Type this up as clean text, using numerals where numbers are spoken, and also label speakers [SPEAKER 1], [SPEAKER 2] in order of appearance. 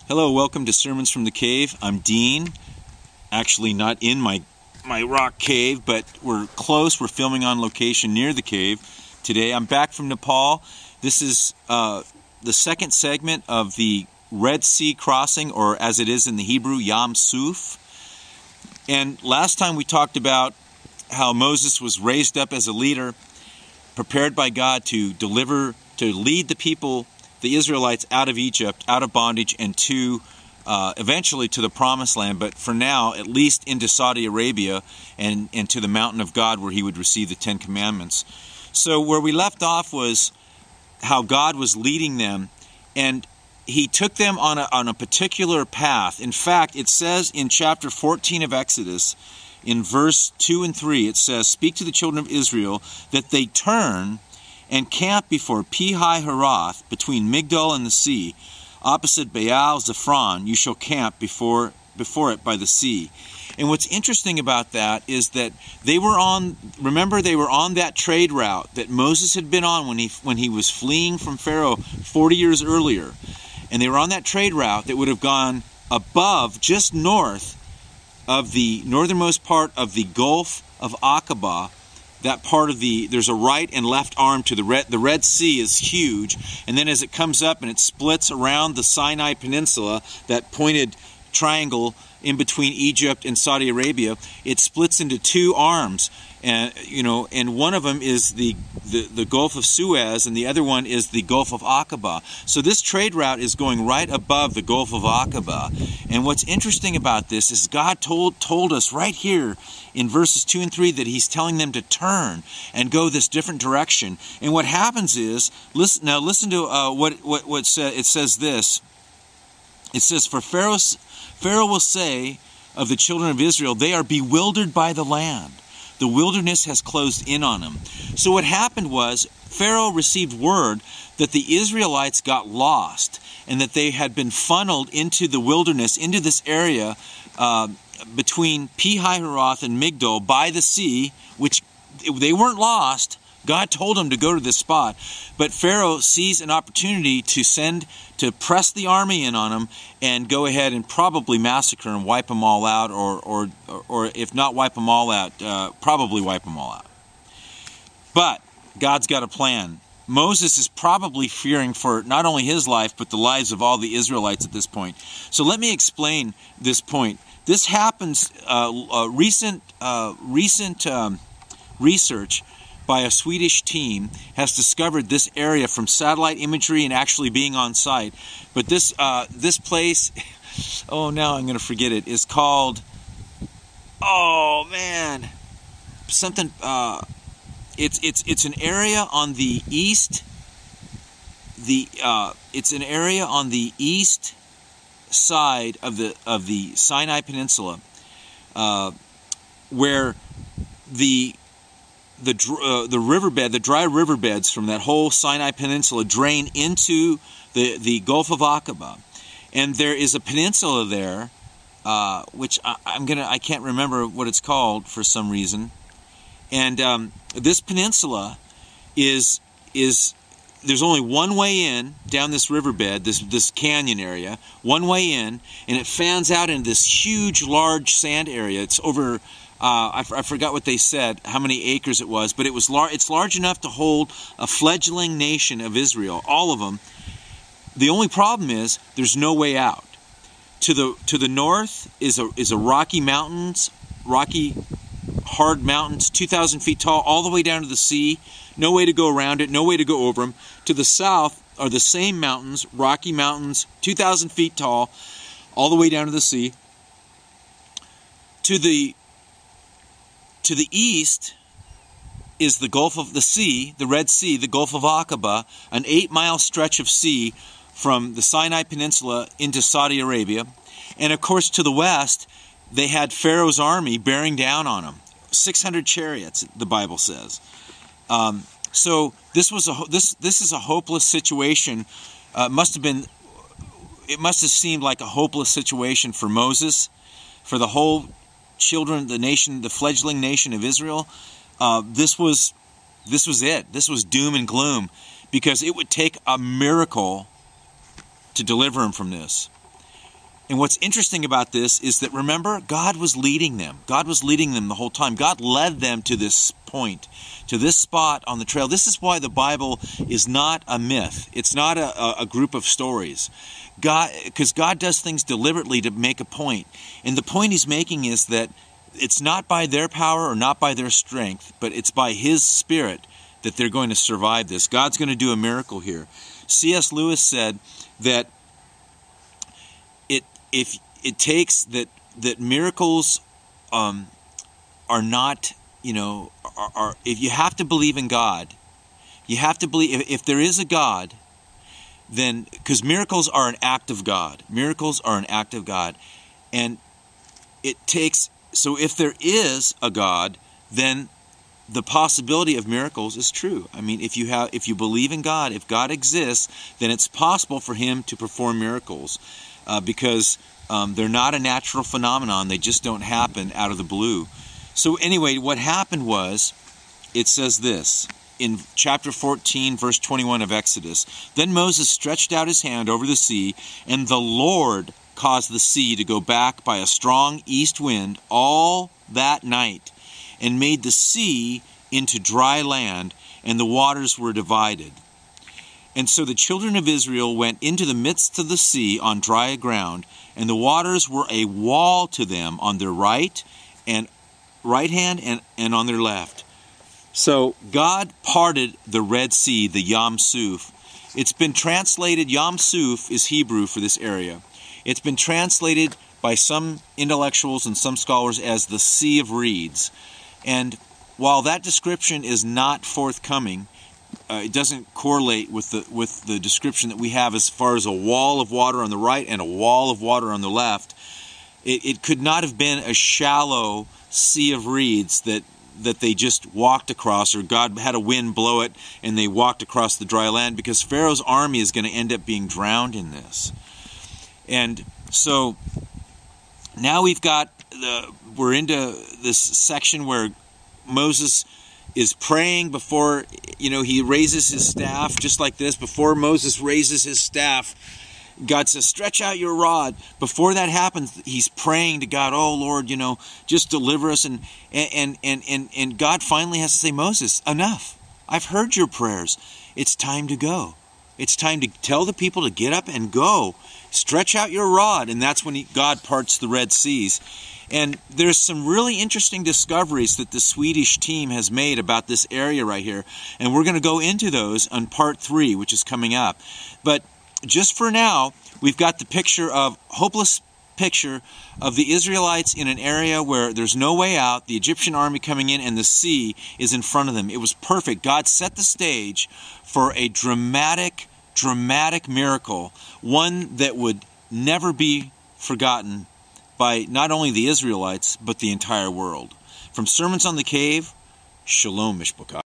[SPEAKER 1] Hello, welcome to Sermons from the Cave. I'm Dean. Actually not in my rock cave, but we're close. We're filming on location near the cave today. I'm back from Nepal. This is the second segment of the Red Sea crossing, or as it is in the Hebrew, Yam Suf. And last time we talked about how Moses was raised up as a leader, prepared by God to lead the people, the Israelites, out of Egypt, out of bondage, and to eventually to the Promised Land, but for now, at least into Saudi Arabia and to the mountain of God where he would receive the Ten Commandments. So where we left off was how God was leading them, and he took them on a particular path. In fact, it says in chapter 14 of Exodus, in verse 2 and 3, it says, "Speak to the children of Israel that they turn and camp before Pi-hahiroth, between Migdol and the sea, opposite Baal Zephron. You shall camp before it by the sea." And what's interesting about that is that they were on that trade route that Moses had been on when he was fleeing from Pharaoh 40 years earlier. And they were on that trade route that would have gone above, just north of the northernmost part of the Gulf of Aqaba. That part of there's a right and left arm to the Red Sea is huge, and then as it comes up and it splits around the Sinai Peninsula, that pointed triangle in between Egypt and Saudi Arabia, it splits into two arms, and one of them is the Gulf of Suez, and the other one is the Gulf of Aqaba. So this trade route is going right above the Gulf of Aqaba. And what's interesting about this is God told us right here in verses 2 and 3 that he's telling them to turn and go this different direction. And what happens is, listen to what it says this. It says, "For Pharaoh will say of the children of Israel, they are bewildered by the land. The wilderness has closed in on them." So what happened was, Pharaoh received word that the Israelites got lost and that they had been funneled into the wilderness, into this area between Pi-hahiroth and Migdol by the sea, which they weren't lost. God told them to go to this spot. But Pharaoh sees an opportunity to press the army in on them and go ahead and probably massacre and wipe them all out, or if not wipe them all out, probably wipe them all out. But God's got a plan. Moses is probably fearing for not only his life, but the lives of all the Israelites at this point. So let me explain this point. This happens, recent research by a Swedish team has discovered this area from satellite imagery and actually being on site. But this place, now I'm going to forget it, is called, something, it's an area on the east, it's an area on the east side of the Sinai Peninsula, where the riverbed, the dry riverbeds from that whole Sinai Peninsula drain into the Gulf of Aqaba, and there is a peninsula there, which I can't remember what it's called for some reason, and this peninsula is there's only one way in down this riverbed, this canyon area, one way in, and it fans out into this huge, large sand area. It's over. I forgot what they said, how many acres it was, but it's large enough to hold a fledgling nation of Israel, all of them. The only problem is there's no way out. To the north is a rocky mountains, hard mountains, 2,000 feet tall, all the way down to the sea. No way to go around it, no way to go over them. To the south are the same mountains, rocky mountains, 2,000 feet tall, all the way down to the sea. To the east is the Gulf of the Sea, the Red Sea, the Gulf of Aqaba, an 8-mile stretch of sea from the Sinai Peninsula into Saudi Arabia. And of course, to the west, they had Pharaoh's army bearing down on them. 600 chariots, the Bible says. So this is a hopeless situation. It must have seemed like a hopeless situation for Moses, for the whole children, the nation, the fledgling nation of Israel. This was it. This was doom and gloom, because it would take a miracle to deliver him from this. And what's interesting about this is that, remember, God was leading them. God was leading them the whole time. God led them to this point, to this spot on the trail. This is why the Bible is not a myth. It's not a group of stories. Because God does things deliberately to make a point. And the point he's making is that it's not by their power or not by their strength, but it's by his Spirit that they're going to survive this. God's going to do a miracle here. C.S. Lewis said that if it takes that miracles are not, if you have to believe in God, you have to believe if there is a God, then, because miracles are an act of God. Miracles are an act of God. And it takes, so if there is a God, then the possibility of miracles is true. I mean, if you believe in God, if God exists, then it's possible for him to perform miracles. Because they're not a natural phenomenon. They just don't happen out of the blue. So anyway, what happened was, it says this, in chapter 14, verse 21 of Exodus, "Then Moses stretched out his hand over the sea, and the Lord caused the sea to go back by a strong east wind all that night, and made the sea into dry land, and the waters were divided. And so the children of Israel went into the midst of the sea on dry ground, and the waters were a wall to them on their right hand and on their left." So God parted the Red Sea, the Yam Suf. It's been translated, Yam Suf is Hebrew for this area. It's been translated by some intellectuals and some scholars as the Sea of Reeds. And while that description is not forthcoming, it doesn't correlate with the description that we have as far as a wall of water on the right and a wall of water on the left. It could not have been a shallow sea of reeds that they just walked across, or God had a wind blow it and they walked across the dry land, because Pharaoh's army is going to end up being drowned in this. And so now we're into this section where Moses is praying before, he raises his staff, just like this. Before Moses raises his staff, God says, "Stretch out your rod." Before that happens, he's praying to God, "Oh Lord, just deliver us." And God finally has to say, "Moses, enough. I've heard your prayers. It's time to go. It's time to tell the people to get up and go. Stretch out your rod." And that's when God parts the Red Seas. And there's some really interesting discoveries that the Swedish team has made about this area right here. And we're going to go into those on part 3, which is coming up. But just for now, we've got the hopeless picture of the Israelites in an area where there's no way out, the Egyptian army coming in, and the sea is in front of them. It was perfect. God set the stage for a dramatic miracle, one that would never be forgotten by not only the Israelites, but the entire world. From Sermons on the Cave, Shalom Mishpacha.